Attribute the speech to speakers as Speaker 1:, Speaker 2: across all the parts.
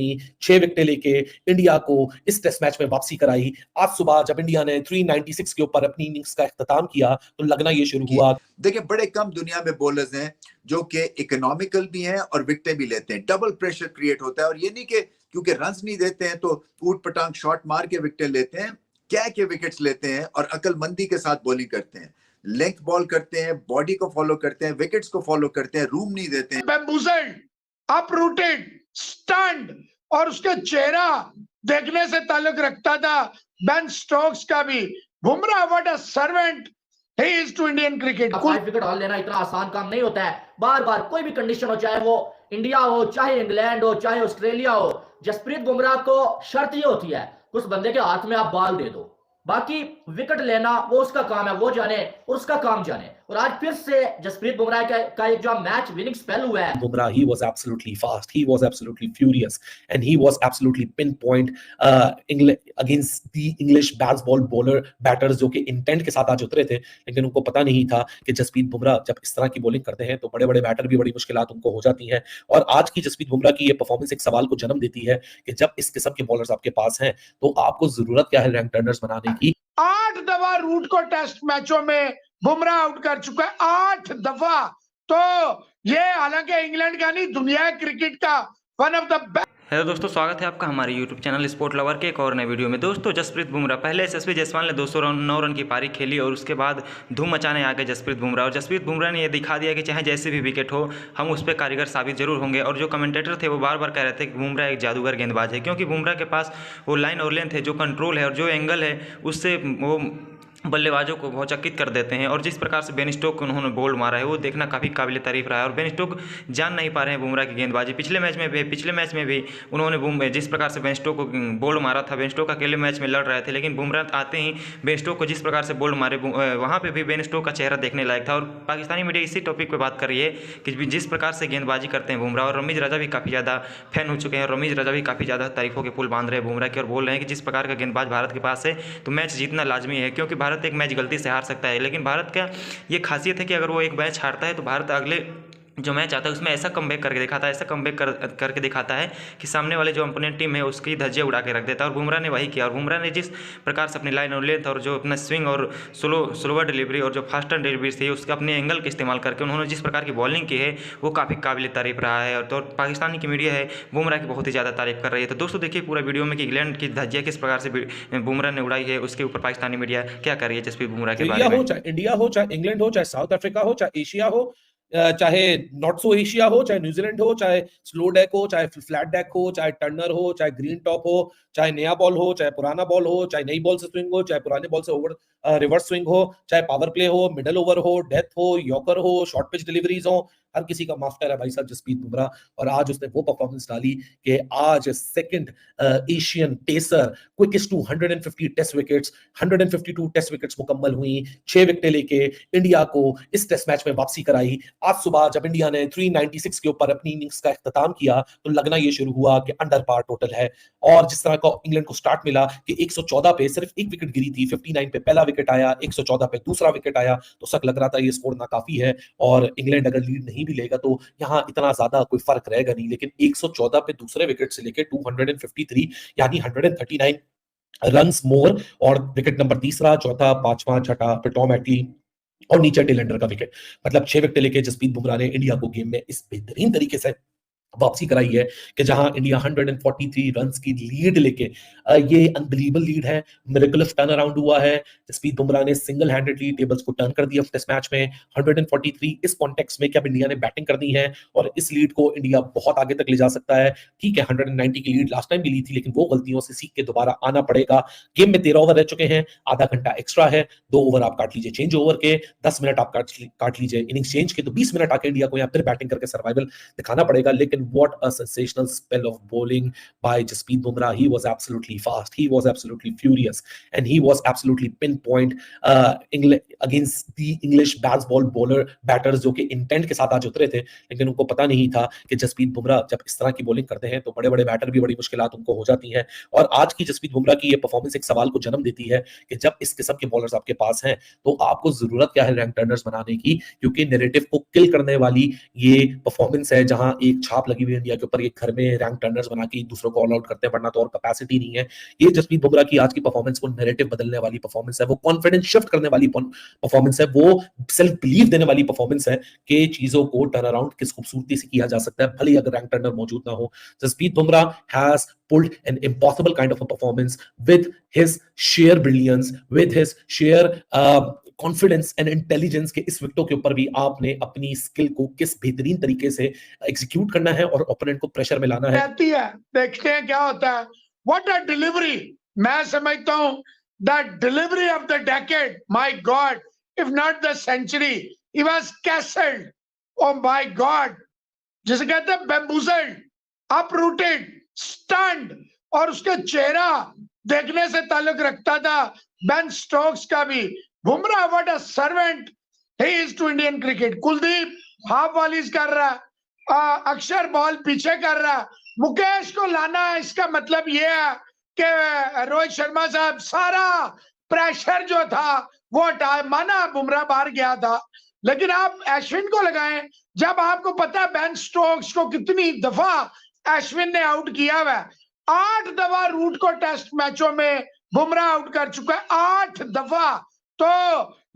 Speaker 1: 6 विकेटें लेके इंडिया को इस टेस्ट मैच में वापसी कराई। आज सुबह जब इंडिया ने 396 के ऊपर अपनी इनिंग्स का इख्तिताम किया तो लगना ये शुरू हुआ।
Speaker 2: देखिए, बड़े कम दुनिया में बॉलर्स हैं जो कि इकोनॉमिकल भी हैं और विकेटें भी लेते हैं। डबल प्रेशर क्रिएट होता है और ये नहीं कि क्योंकि रन्स नहीं देते हैं तो ऊट पटांग शॉट मार के विकेटें लेते हैं। क्या के विकेट्स लेते हैं और अकलमंदी के साथ बॉलिंग करते हैं, लेंथ बॉल करते हैं, बॉडी को फॉलो करते हैं, विकेट्स को फॉलो करते हैं, रूम नहीं देते हैं।
Speaker 3: बैम्बूसेड, अपरूटेड, स्टन्ड और उसका चेहरा देखने से ताल्लुक रखता था बेन स्टोक्स का भी। Bumrah what a servant he is to Indian cricket.
Speaker 4: 5 wicket हाल लेना इतना आसान काम नहीं होता है। बार बार कोई भी कंडीशन हो, चाहे वो इंडिया हो, चाहे इंग्लैंड हो, चाहे ऑस्ट्रेलिया हो, जसप्रीत बुमराह को शर्त ये होती है उस बंदे के हाथ में आप बॉल दे दो, बाकी विकेट लेना वो उसका काम है, वो जाने और उसका काम जाने। और आज फिर से जसप्रीत बुमराह का एक जो मैच विनिंग स्पेल हुआ है।
Speaker 1: Bumrah, he was absolutely fast, he was absolutely furious, and he was absolutely pinpoint against the English ball bowler batters जो कि इंटेंट के साथ आज उतरे थे, लेकिन उनको पता नहीं था कि जसप्रीत बुमराह जब इस तरह की बॉलिंग करते हैं तो बड़े बड़े बैटर भी बड़ी मुश्किलात उनको हो जाती हैं। और आज की जसप्रीत बुमराह की ये परफॉर्मेंस एक सवाल को जन्म देती है कि जब इस किस्म के बॉलर्स आपके पास हैं तो आपको जरूरत क्या है रैंक टर्नर्स बनाने की।
Speaker 3: 8 दफा रूट को टेस्ट मैचों में बुमराह आउट कर चुका है, 8 दफा। तो ये हालांकि इंग्लैंड का नहीं, दुनिया क्रिकेट का वन ऑफ द।
Speaker 5: हेलो दोस्तों, स्वागत है आपका हमारे यूट्यूब चैनल स्पोर्ट लवर के एक और नए वीडियो में। दोस्तों, जसप्रीत बुमराह पहले यशस्वी जायसवाल ने 209 रन की पारी खेली और उसके बाद धूम मचाने आ गए जसप्रीत बुमराह। और जसप्रीत बुमराह ने यह दिखा दिया कि चाहे जैसे भी विकेट हो हम उस पर कारीगर साबित जरूर होंगे। और जो कमेंटेटर थे वो बार बार कह रहे थे कि बुमराह एक जादूगर गेंदबाज है, क्योंकि बुमराह के पास वो लाइन और लेंथ है, जो कंट्रोल है और जो एंगल है उससे वो बल्लेबाजों को बहुत चकित कर देते हैं। और जिस प्रकार से बेन स्टोक को उन्होंने बोल्ड मारा है वो देखना काफ़ी काबिल तारीफ रहा है। और बेन स्टोक जान नहीं पा रहे हैं बुमराह की गेंदबाजी। पिछले मैच में भी उन्होंने जिस प्रकार से बेन स्टोक को बोल्ड मारा था, बेन स्टोक अकेले मैच में लड़ रहे थे, लेकिन बुमराह आते ही बेन स्टोक को जिस प्रकार से बोल्ड मारे वहाँ पर भी बेन स्टोक का चेहरा देखने लायक था। और पाकिस्तानी मीडिया इसी टॉपिक पर बात कर रही है कि जिस प्रकार से गेंदबाजी करते हैं बुमराह। और रमीज रजा भी काफ़ी ज़्यादा फैन हो चुके हैं। रमीज रजा भी काफ़ी ज़्यादा तारीफों के पुल बांध रहे हैं बुमराह की और बोल रहे हैं कि जिस प्रकार का गेंदबाज भारत के पास है तो मैच जीतना लाजमी है, क्योंकि भारत एक मैच गलती से हार सकता है। लेकिन भारत का ये खासियत है कि अगर वो एक मैच हारता है तो भारत अगले जो मैच आता है उसमें ऐसा कमबैक करके दिखाता है, ऐसा कमबैक करके दिखाता है कि सामने वाले जो अपोनेंट टीम है उसकी धज्जियां उड़ा के रख देता है। और बुमराह ने वही किया। और बुमराह ने जिस प्रकार से अपनी लाइन और लेंथ और जो अपना स्विंग और स्लोवर डिलीवरी और जो फास्टर डिलीवरी थी उसके अपने एंगल का इस्तेमाल करके उन्होंने जिस प्रकार की बॉलिंग की है वो काफ़ी काबिल तारीफ रहा है। और तो पाकिस्तानी की मीडिया है बुमराह की बहुत ही ज़्यादा तारीफ कर रही है। तो दोस्तों देखिए पूरा वीडियो में कि इंग्लैंड की धज्जियां किस प्रकार से बुमराह ने उड़ाई है, उसके ऊपर पाकिस्तानी मीडिया क्या कर रही है जसप्रीत बुमराह के बारे में।
Speaker 1: चाहे इंडिया हो, चाहे इंग्लैंड हो, चाहे साउथ अफ्रीका हो, चाहे एशिया हो, चाहे नॉट सो एशिया हो, चाहे न्यूजीलैंड हो, चाहे स्लो डेक हो, चाहे फ्लैट डेक हो, चाहे टर्नर हो, चाहे ग्रीन टॉप हो, चाहे नया बॉल हो, चाहे पुराना बॉल हो, चाहे नई बॉल से स्विंग हो, चाहे पुराने बॉल से ओवर रिवर्स स्विंग हो, चाहे पावर प्ले हो, मिडल ओवर हो, डेथ हो, यॉर्कर हो, शॉर्ट पिच डिलीवरीज हो, हर किसी का मास्टर है भाई साहब जसप्रीत बुमराह। और आज उसने वो परफॉर्मेंस डाली कि आज second Asian pacer quickest to 150 test wickets, 152 test wickets मुकम्मल हुई, 6 विकेटें लेके इंडिया को इस टेस्ट मैच में वापसी कराई। आज सुबह जब इंडिया ने 396 के ऊपर अपनी इनिंग्स का इख्तिताम किया तो लगना ये शुरू हुआ कि अंडर पार टोटल है। और जिस तरह का इंग्लैंड को स्टार्ट मिला कि 114 पे सिर्फ एक विकेट गिरी थी, 59 पे पहला विकेट आया, 114 पे दूसरा विकेट आया, तो सक लग रहा था ये स्कोर नाकाफी है और इंग्लैंड अगर लीड नहीं भी लेगा तो यहां इतना ज्यादा कोई फर्क रहेगा नहीं। लेकिन 114 पे दूसरे विकेट से लेके 253 यानी 139 रन्स मोर और विकेट नंबर तीसरा, चौथा, पांचवा, छठा, फिर टॉम एटली और नीचे टेलेंडर का विकेट, मतलब 6 विकेट लेके जसप्रीत बुमराह ने इंडिया को गेम में इस बेहतरीन तरीके से वापसी कराई है कि जहां इंडिया 143 रन्स की लीड लेके ये अनबिलीवेबल लीड है, मिरेकुलस टर्न अराउंड हुआ है। जसप्रीत बुमराह ने सिंगल हैंडेडली टेबल्स को टर्न कर दिया टेस्ट मैच में 143 इस कॉन्टेक्स्ट में कि अब इंडिया ने बैटिंग करनी है और इस लीड को इंडिया बहुत आगे तक ले जा सकता है। ठीक है, 190 की लीड लास्ट टाइम भी ली थी, लेकिन वो गलतियों से सीख के दोबारा आना पड़ेगा। गेम में 13 ओवर रह चुके हैं, आधा घंटा एक्स्ट्रा है, 2 ओवर आप काट लीजिए चेंज ओवर के, 10 मिनट आप काट लीजिए इनिंग्स चेंज के, तो 20 मिनट आके इंडिया को यहाँ फिर बैटिंग करके सर्वाइवल दिखाना पड़ेगा। लेकिन what a sensational spell of bowling by Jasprit Bumrah. He was absolutely fast, he was absolutely furious, and he was absolutely pinpoint against the English ball bowler batters जो कि intent के साथ आज उतरे थे, लेकिन उनको पता नहीं था कि जसप्रीत बुमराह जब इस तरह की बॉलिंग करते हैं तो बड़े बड़े बैटर भी बड़ी मुश्किलात उनको हो जाती हैं। और आज की जसप्रीत बुमराह की ये परफॉर्मेंस एक सवाल को जन्म देती है कि जब इस किस्म के बॉलर्स आपके पास हैं तो आपको जरूरत क्या है रैंक टर्नर्स बनाने की, क्योंकि नैरेटिव को किल करने वाली ये परफॉर्मेंस है जहां एक छाप लगी हुई है इंडिया के ऊपर, ये घर में रैंक टर्नर्स बना के दूसरों को ऑल आउट करते हैं, वरना तो और कैपेसिटी नहीं है। ये जसप्रीत बुमराह की आज की परफॉर्मेंस वो नैरेटिव बदलने वाली परफॉर्मेंस है, वो कॉन्फिडेंस शिफ्ट करने वाली परफॉर्मेंस है, वो सेल्फ बिलीव देने वाली परफॉर्मेंस है कि चीजों को टर्न अराउंड किस खूबसूरती से किया जा सकता है, भले ही अगर रैंक टर्नर मौजूद ना हो। Jasprit Bumrah has pulled an impossible kind of a performance with his sheer brilliance, with his sheer confidence and intelligence के इस विकेटों के ऊपर भी आपने अपनी स्किल को किस बेहतरीन तरीके से एग्जीक्यूट करना है और ओपोनेंट को प्रेशर में लाना है।
Speaker 3: रहती है, देखते हैं क्या होता है। व्हाट अ डिलीवरी, मैं समझता हूं that delivery of the decade, my god, if not the century, he was castled, oh my god, जिसे कहते हैं बैम्बूजल्ड, अपरूटेड, स्टन्ड, और उसका चेहरा देखने से ताल्लुक रखता था बेन स्टोक्स का भी। Bumrah what a servant he is to Indian cricket. Kuldeep half volleys कर रहा है, अक्षर बॉल पीछे कर रहा है, मुकेश को लाना है, इसका मतलब ये है कि रोहित शर्मा साहब सारा प्रेशर जो था वो हटा, माना बुमराह बाहर गया था, लेकिन आप अश्विन को लगाएं जब आपको पता है बेन स्टोक्स को कितनी दफा अश्विन ने आउट किया हुआ है। 8 दफा रूट को टेस्ट मैचों में बुमराह आउट कर चुका है, 8 दफा। तो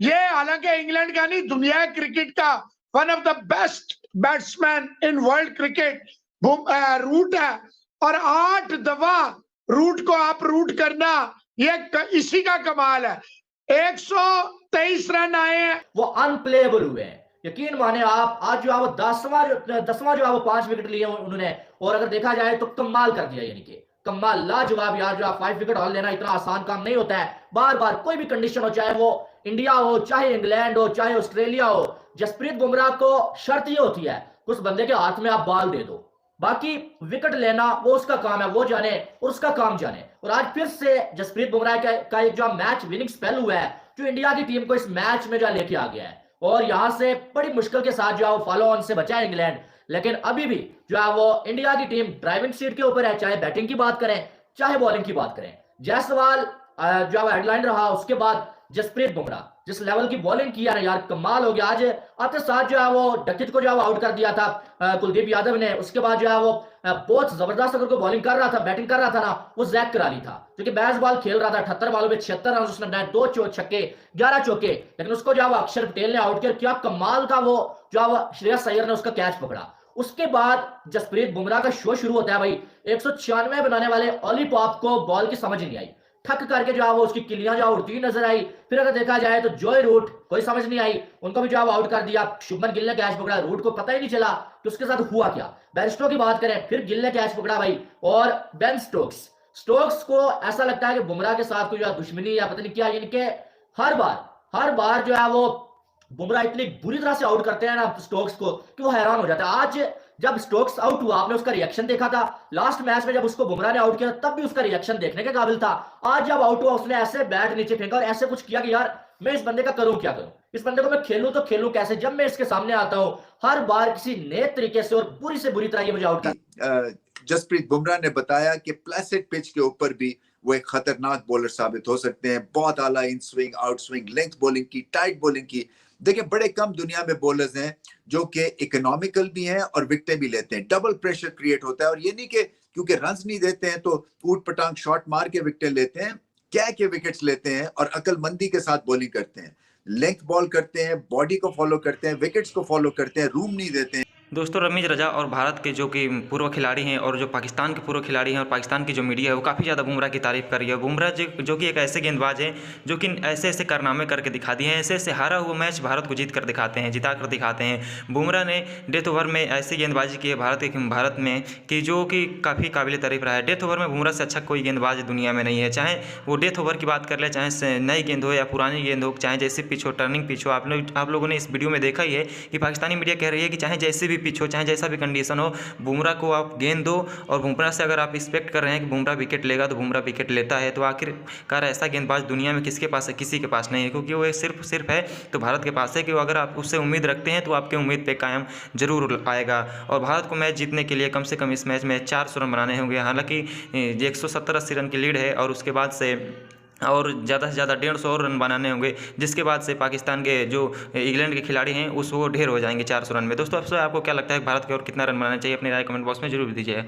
Speaker 3: ये हालांकि इंग्लैंड का नहीं, दुनिया क्रिकेट का one of the best batsman in world cricket Root है, और 8 दफा रूट को आप रूट करना, ये इसी का कमाल है। 123 रन आए हैं,
Speaker 4: वो अनप्लेएबल हुए हैं। यकीन माने आप, आज जो है वो 10वां जो है वो 5 विकेट लिए उन्होंने, और अगर देखा जाए तो कमाल कर दिया, यानी कि कमाल, लाजवाब। यार जो 5 विकेट हॉल लेना इतना आसान काम नहीं होता है। बार बार कोई भी कंडीशन हो, चाहे वो इंडिया हो, चाहे इंग्लैंड हो, चाहे ऑस्ट्रेलिया हो, जसप्रीत बुमराह को शर्त ये होती है उस बंदे के हाथ में आप बॉल दे दो, बाकी विकेट लेना वो उसका काम है, वो जाने और उसका काम जाने। और आज फिर से जसप्रीत बुमराह का एक जो मैच विनिंग स्पेल हुआ है, जो इंडिया की टीम को इस मैच में जो लेके आ गया है, और यहां से बड़ी मुश्किल के साथ जो है वो फॉलो ऑन से बचा है इंग्लैंड। लेकिन अभी भी जो है वो इंडिया की टीम ड्राइविंग सीट के ऊपर है, चाहे बैटिंग की बात करें चाहे बॉलिंग की बात करें। जायसवाल जो है हेडलाइन रहा, उसके बाद जसप्रीत बुमराह जिस लेवल की बॉलिंग किया है यार, कमाल हो गया। आज आते साथ जो है वो डकित को जो है वो आउट कर दिया था कुलदीप यादव ने। उसके बाद जो है वो बहुत जबरदस्त अगर कोई बॉलिंग कर रहा था, बैटिंग कर रहा था ना, वो जैक कराली था, जो कि 22 बॉल खेल रहा था, 78 बॉलों में 76 रन उसने बनाए, 2 छक्के 11 चौके, लेकिन उसको जो है वो अक्षर पटेल ने आउट किया। क्या कमाल का वो जो है वो श्रेयस अय्यर ने उसका कैच पकड़ा। उसके बाद जसप्रीत बुमराह का शो शुरू होता है भाई। 196 बनाने वाले ओली पॉप को बॉल की समझ नहीं आई, ठक करके जो है वो उसकी किलियां जो उड़ती नजर आई। फिर अगर देखा जाए तो जॉय रूट कोई समझ नहीं आई, उनको भी जो है आउट कर दिया। शुभमन गिल ने कैच पकड़ा, रूट को पता ही नहीं चला कि उसके साथ हुआ क्या। बैरिस्टो की बात करें, फिर गिल ने कैच पकड़ा भाई, और बेन स्टोक्स को ऐसा लगता है कि बुमराह के साथ कोई जो दुश्मनी या पता नहीं क्या, यानी कि हर बार जो है वो बुमराह इतनी बुरी तरह से आउट करते हैं ना स्टोक्स को कि वो हैरान हो जाता है। आज जब स्टोक्स आउट हुआ, आपने उसका रिएक्शन देखा था। लास्ट मैच में जब उसको बुमराह ने आउट किया तब भी उसका रिएक्शन देखने के काबिल था। आज जब आउट हुआ उसने ऐसे बैट नीचे फेंका और ऐसे कुछ किया कि यार मैं इस बंदे का करूं क्या करूं, इस बंदे को मैं खेलूं तो खेलूं कैसे, जब मैं इसके सामने आता हूं हर बार किसी नए तरीके से और बुरी से बुरी तरह ये मुझे आउट कर।
Speaker 2: जसप्रीत बुमराह ने बताया कि प्लेसिड पिच के ऊपर भी वो एक खतरनाक बॉलर साबित हो सकते हैं। बहुत आला in swing, out swing, length bowling की, टाइट बॉलिंग की। देखिए बड़े कम दुनिया में बॉलर्स हैं जो कि इकोनॉमिकल भी हैं और विकेटें भी लेते हैं। डबल प्रेशर क्रिएट होता है, और ये नहीं कि क्योंकि रन्स नहीं देते हैं तो ऊट पटांग शॉट मार के विकेटें लेते हैं, क्या के विकेट्स लेते हैं और अकलमंदी के साथ बॉलिंग करते हैं, लेंथ बॉल करते हैं, बॉडी को फॉलो करते हैं, विकेट्स को फॉलो करते हैं, रूम नहीं देते हैं।
Speaker 5: दोस्तों रमीज रजा और भारत के जो कि पूर्व खिलाड़ी हैं और जो पाकिस्तान के पूर्व खिलाड़ी हैं और पाकिस्तान की जो मीडिया है वो काफ़ी ज़्यादा बुमराह की तारीफ कर रही है। बुमराह जो कि एक ऐसे गेंदबाज हैं जो कि ऐसे ऐसे कारनामे करके दिखा दिए हैं, ऐसे ऐसे हारा हुआ मैच भारत को जीत कर दिखाते हैं, जिता कर दिखाते हैं। बुमराह ने डेथ ओवर में ऐसी गेंदबाजी की है भारत में कि जो कि काफ़ी काबिल तारीफ रहा है। डेथ ओवर में बुमराह से अच्छा कोई गेंदबाज दुनिया में नहीं है, चाहे वो डेथ ओवर की बात कर ले, चाहे नई गेंद हो या पुरानी गेंद हो, चाहे जैसी पिच हो, टर्निंग पिच हो। आप लोगों ने इस वीडियो में देखा ही है कि पाकिस्तानी मीडिया कह रही है कि चाहे जैसी भी पिच हो, चाहे जैसा भी कंडीशन हो, बुमराह को आप गेंद दो, और बुमराह से अगर आप एक्सपेक्ट कर रहे हैं कि बुमराह विकेट लेगा तो बुमराह विकेट लेता है। तो आखिरकार ऐसा गेंदबाज दुनिया में किसके पास है? किसी के पास नहीं है, क्योंकि वो सिर्फ है तो भारत के पास है कि अगर आप उससे उम्मीद रखते हैं तो आपके उम्मीद पे कायम जरूर आएगा। और भारत को मैच जीतने के लिए कम से कम इस मैच में 400 रन बनाने होंगे। हालांकि 170-80 रन की लीड है और उसके बाद से और ज़्यादा से ज़्यादा 150 और रन बनाने होंगे, जिसके बाद से पाकिस्तान के जो इंग्लैंड के खिलाड़ी हैं उस वो ढेर हो जाएंगे 400 रन में। दोस्तों आपको क्या लगता है भारत की ओर कितना रन बनाना चाहिए? अपनी राय कमेंट बॉक्स में जरूर दीजिए।